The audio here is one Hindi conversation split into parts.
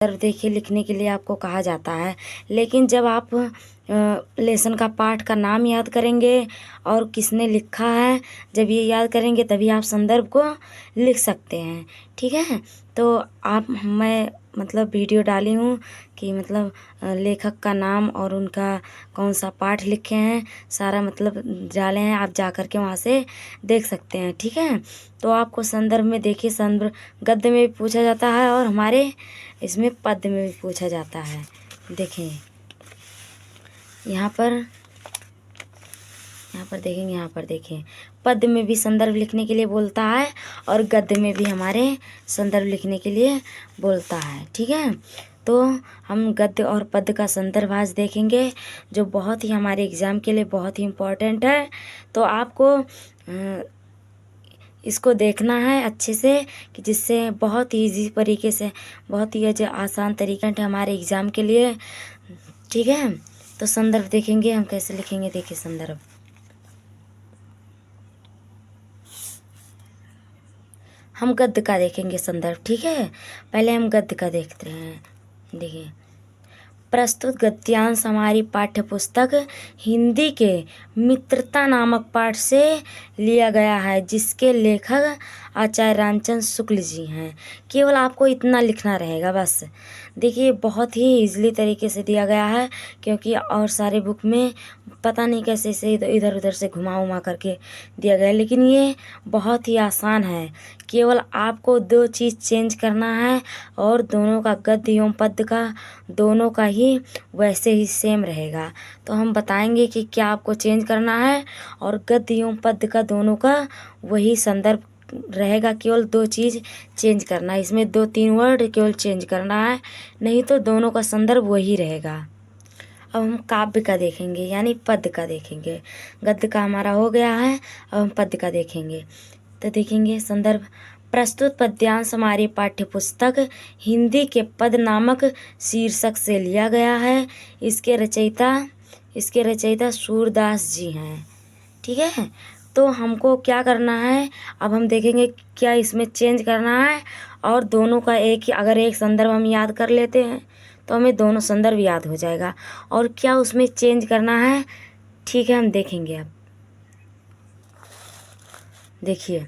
संदर्भ देखिए लिखने के लिए आपको कहा जाता है, लेकिन जब आप लेसन का पाठ का नाम याद करेंगे और किसने लिखा है, जब ये याद करेंगे तभी आप संदर्भ को लिख सकते हैं। ठीक है, तो आप मैं मतलब वीडियो डाली हूँ कि मतलब लेखक का नाम और उनका कौन सा पाठ लिखे हैं, सारा मतलब डाले हैं, आप जा कर के वहाँ से देख सकते हैं। ठीक है, तो आपको संदर्भ में देखिए, संदर्भ गद्य में भी पूछा जाता है और हमारे इसमें पद्य में भी पूछा जाता है। देखें यहाँ पर देखेंगे, यहाँ पर देखें पद्य में भी संदर्भ लिखने के लिए बोलता है और गद्य में भी हमारे संदर्भ लिखने के लिए बोलता है। ठीक है, तो हम गद्य और पद्य का संदर्भ आज देखेंगे, जो बहुत ही हमारे एग्ज़ाम के लिए बहुत ही इम्पोर्टेंट है। तो आपको इसको देखना है अच्छे से, कि जिससे बहुत ही ईजी तरीके से, बहुत ही आसान तरीका है हमारे एग्ज़ाम के लिए। ठीक है, तो संदर्भ देखेंगे हम कैसे लिखेंगे। देखिए संदर्भ, हम गद्य का देखेंगे संदर्भ। ठीक है, पहले हम गद्य का देखते हैं। देखिए, प्रस्तुत गद्यांश हमारी पाठ्य पुस्तक हिंदी के मित्रता नामक पाठ से लिया गया है, जिसके लेखक आचार्य रामचंद्र शुक्ल जी हैं। केवल आपको इतना लिखना रहेगा बस। देखिए बहुत ही इजीली तरीके से दिया गया है, क्योंकि और सारे बुक में पता नहीं कैसे से इधर उधर से घुमा उमा करके दिया गया है, लेकिन ये बहुत ही आसान है। केवल आपको दो चीज़ चेंज करना है और दोनों का गद्य एवं पद्य का दोनों का ही वैसे ही सेम रहेगा। तो हम बताएंगे कि क्या आपको चेंज करना है, और गद्य एवं पद्य का दोनों का वही संदर्भ रहेगा। केवल दो चीज़ चेंज करना है, इसमें 2-3 वर्ड केवल चेंज करना है, नहीं तो दोनों का संदर्भ वही रहेगा। अब हम काव्य का देखेंगे, यानी पद्य का देखेंगे। गद्य का हमारा हो गया है, अब हम पद्य का देखेंगे। तो देखेंगे संदर्भ, प्रस्तुत पद्यांश हमारी पाठ्य पुस्तक हिंदी के पद नामक शीर्षक से लिया गया है। इसके रचयिता सूरदास जी हैं। ठीक है, तो हमको क्या करना है, अब हम देखेंगे क्या इसमें चेंज करना है। और दोनों का एक ही, अगर एक संदर्भ हम याद कर लेते हैं तो हमें दोनों संदर्भ याद हो जाएगा। और क्या उसमें चेंज करना है, ठीक है, हम देखेंगे। अब देखिए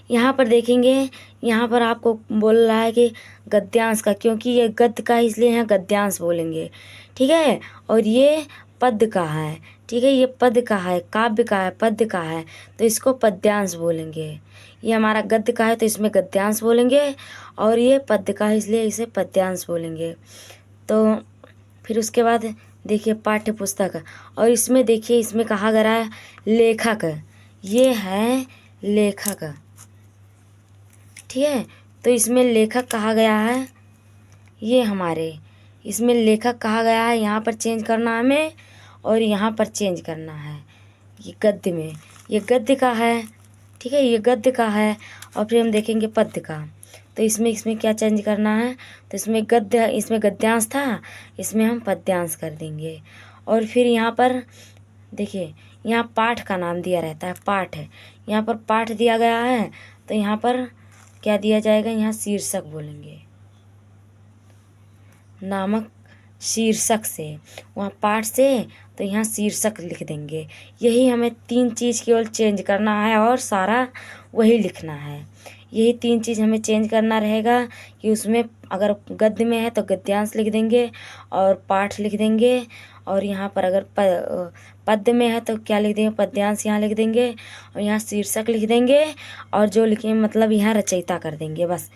यहाँ पर देखेंगे, यहाँ पर आपको बोल रहा है कि गद्यांश का, क्योंकि ये गद्य का इसलिए यहाँ गद्यांश बोलेंगे। ठीक है, और ये पद्य का है। ठीक है, ये पद्य का है, काव्य का है, पद्य का है, तो इसको पद्यांश बोलेंगे। ये हमारा गद्य का है तो इसमें गद्यांश बोलेंगे, और ये पद्य का है इसलिए इसे पद्यांश बोलेंगे। तो फिर उसके बाद देखिए पाठ्य पुस्तक, और इसमें देखिए इसमें कहा गया है लेखक, ये है लेखक। ठीक है, तो इसमें लेखक कहा गया है, ये हमारे इसमें लेखक कहा गया है। यहाँ पर चेंज करना हमें, और यहाँ पर चेंज करना है। ये गद्य में, ये गद्य का है। ठीक है, ये गद्य का है। और फिर हम देखेंगे पद्य का, तो इसमें क्या चेंज करना है, तो इसमें गद्य, इसमें गद्यांश था, इसमें हम पद्यांश कर देंगे। और फिर यहाँ पर देखिए, यहाँ पाठ का नाम दिया रहता है, पाठ है, यहाँ पर पाठ दिया गया है, तो यहाँ पर क्या दिया जाएगा, यहाँ शीर्षक बोलेंगे, नामक शीर्षक से, वहाँ पाठ से, तो यहाँ शीर्षक लिख देंगे। यही हमें 3 चीज़ केवल चेंज करना है और सारा वही लिखना है। यही 3 चीज़ हमें चेंज करना रहेगा, कि उसमें अगर गद्य में है तो गद्यांश लिख देंगे और पाठ लिख देंगे, और यहाँ पर अगर पद्य में है तो क्या लिख देंगे, पद्यांश यहाँ लिख देंगे, और यहाँ शीर्षक लिख देंगे, और जो लिखेंगे मतलब यहाँ रचयिता कर देंगे बस।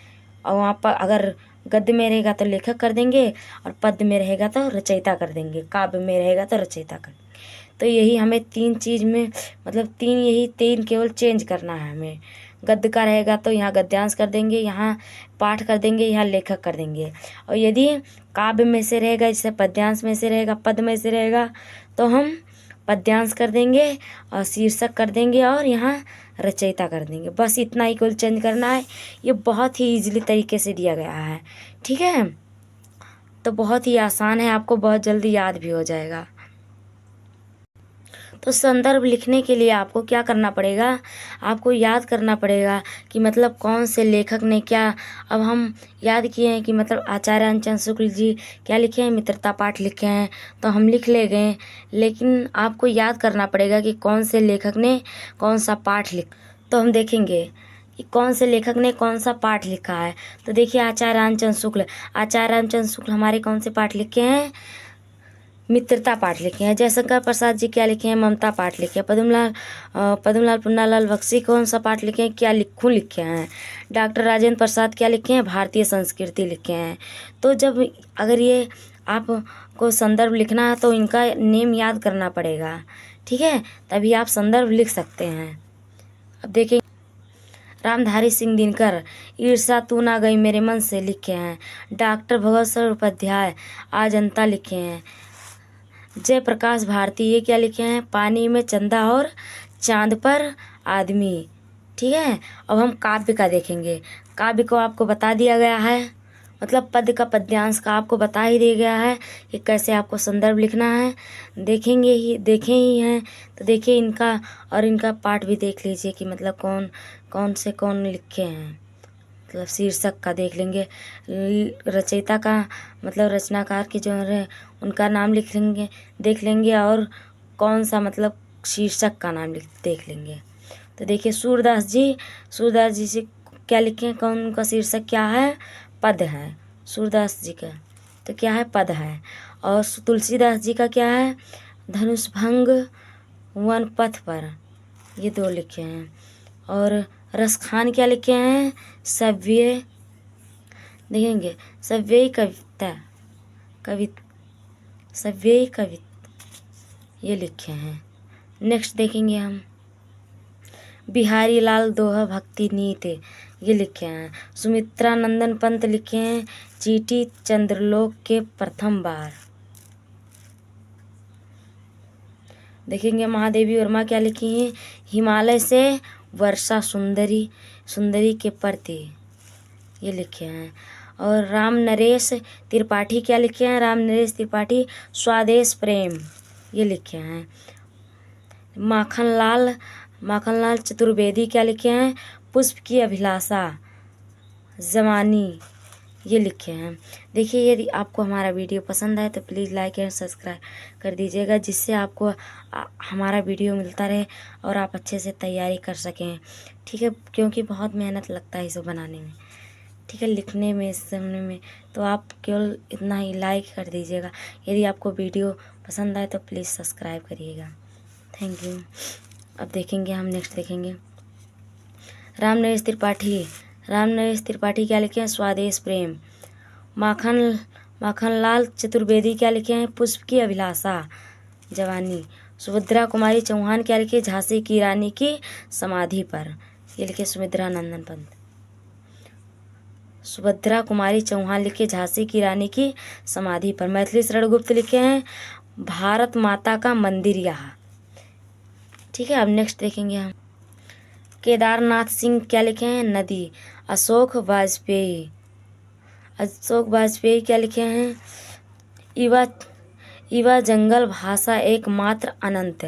और वहाँ पर अगर गद्य में रहेगा तो लेखक कर देंगे, और पद्य में रहेगा तो रचयिता कर देंगे, काव्य में रहेगा तो रचयिता कर देंगे। तो यही हमें 3 चीज़ में मतलब यही 3 केवल चेंज करना है हमें। गद्य का रहेगा तो यहाँ गद्यांश कर देंगे, यहाँ पाठ कर देंगे, यहाँ लेखक कर देंगे। और यदि काव्य में से रहेगा, जैसे पद्यांश में से रहेगा, पद में से रहेगा, तो हम पद्यांश कर देंगे और शीर्षक कर देंगे, और यहाँ रचयिता कर देंगे। बस इतना ही केवल चेंज करना है। ये बहुत ही ईजिली तरीके से दिया गया है। ठीक है, तो बहुत ही आसान है, आपको बहुत जल्दी याद भी हो जाएगा। तो संदर्भ लिखने के लिए आपको क्या करना पड़ेगा, आपको याद करना पड़ेगा कि मतलब कौन से लेखक ने क्या। अब हम याद किए हैं कि मतलब आचार्य रामचंद्र शुक्ल जी क्या लिखे हैं, मित्रता पाठ लिखे हैं, तो हम लिख ले गए। लेकिन आपको याद करना पड़ेगा कि कौन से लेखक ने कौन सा पाठ तो हम देखेंगे कि कौन से लेखक ने कौन सा पाठ लिखा है। तो देखिए आचार्य रामचंद्र शुक्ल, आचार्य रामचंद्र शुक्ल हमारे कौन से पाठ लिखे हैं, मित्रता पाठ लिखे हैं। जयशंकर प्रसाद जी क्या लिखे हैं, ममता पाठ लिखे हैं। पद्मलाल पुन्नालाल बख्शी कौन सा पाठ लिखे हैं, क्या लिखूं लिखे हैं। डॉक्टर राजेंद्र प्रसाद क्या लिखे हैं, भारतीय संस्कृति लिखे हैं। तो जब अगर ये आपको संदर्भ लिखना है तो इनका नेम याद करना पड़ेगा, ठीक है, तभी आप संदर्भ लिख सकते हैं। अब देखिए रामधारी सिंह दिनकर ईर्षा तू ना गई मेरे मन से लिखे हैं। डॉक्टर भगवत सर उपाध्याय अजंता लिखे हैं। जयप्रकाश भारती ये क्या लिखे हैं, पानी में चंदा और चांद पर आदमी, ठीक है। अब हम काव्य का देखेंगे। काव्य को आपको बता दिया गया है, मतलब पद का पद्यांश का आपको बता ही दिया गया है कि कैसे आपको संदर्भ लिखना है। देखें ही हैं, तो देखिए इनका और इनका पाठ भी देख लीजिए कि मतलब कौन लिखे हैं। मतलब शीर्षक का देख लेंगे, रचयिता का मतलब रचनाकार के जो है उनका नाम देख लेंगे और कौन सा मतलब शीर्षक का नाम देख लेंगे। तो देखिए सूरदास जी से क्या लिखे हैं, कौन का शीर्षक क्या है, पद है। सूरदास जी का तो क्या है, पद है। और तुलसीदास जी का क्या है, धनुष भंग वन पथ पर, ये 2 लिखे हैं। और रसखान क्या लिखे हैं, सव्य, देखेंगे सव्य कवित ये लिखे हैं। नेक्स्ट देखेंगे हम बिहारी लाल दोहा भक्ति नीत ये लिखे हैं। सुमित्रा नंदन पंत लिखे हैं चीटी चंद्रलोक के प्रथम बार। देखेंगे महादेवी वर्मा क्या लिखी हैं, हिमालय से वर्षा सुंदरी के प्रति ये लिखे हैं। और राम नरेश त्रिपाठी क्या लिखे हैं, राम नरेश त्रिपाठी स्वदेश प्रेम ये लिखे हैं। माखनलाल चतुर्वेदी क्या लिखे हैं, पुष्प की अभिलाषा जवानी ये लिखे हैं। देखिए यदि आपको हमारा वीडियो पसंद आए तो प्लीज़ लाइक एंड सब्सक्राइब कर दीजिएगा, जिससे आपको हमारा वीडियो मिलता रहे और आप अच्छे से तैयारी कर सकें, ठीक है, क्योंकि बहुत मेहनत लगता है इसे बनाने में, ठीक है, लिखने में, सुनने में। तो आप केवल इतना ही लाइक कर दीजिएगा। यदि आपको वीडियो पसंद आए तो प्लीज़ सब्सक्राइब करिएगा। Thank you. अब देखेंगे हम नेक्स्ट देखेंगे राम नरेश त्रिपाठी क्या लिखे हैं, स्वदेश प्रेम। माखनलाल चतुर्वेदी क्या लिखे हैं, पुष्प की अभिलाषा जवानी। सुभद्रा कुमारी चौहान क्या लिखे, झांसी की रानी की समाधि पर ये लिखे सुमित्रा नंदन पंत। सुभद्रा कुमारी चौहान लिखे झांसी की रानी की समाधि पर। मैथिली शरण गुप्त लिखे हैं भारत माता का मंदिर यहाँ, ठीक है। अब नेक्स्ट देखेंगे हम केदारनाथ सिंह क्या लिखे हैं, नदी। अशोक वाजपेयी क्या लिखे हैं, इवा जंगल भाषा एकमात्र अनंत,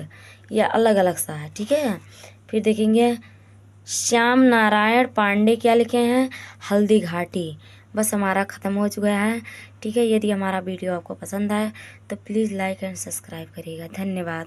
यह अलग अलग सा है, ठीक है। फिर देखेंगे श्याम नारायण पांडे क्या लिखे हैं, हल्दी घाटी। बस हमारा ख़त्म हो चुका है, ठीक है। यदि हमारा वीडियो आपको पसंद आए तो प्लीज़ लाइक एंड सब्सक्राइब करिएगा। धन्यवाद।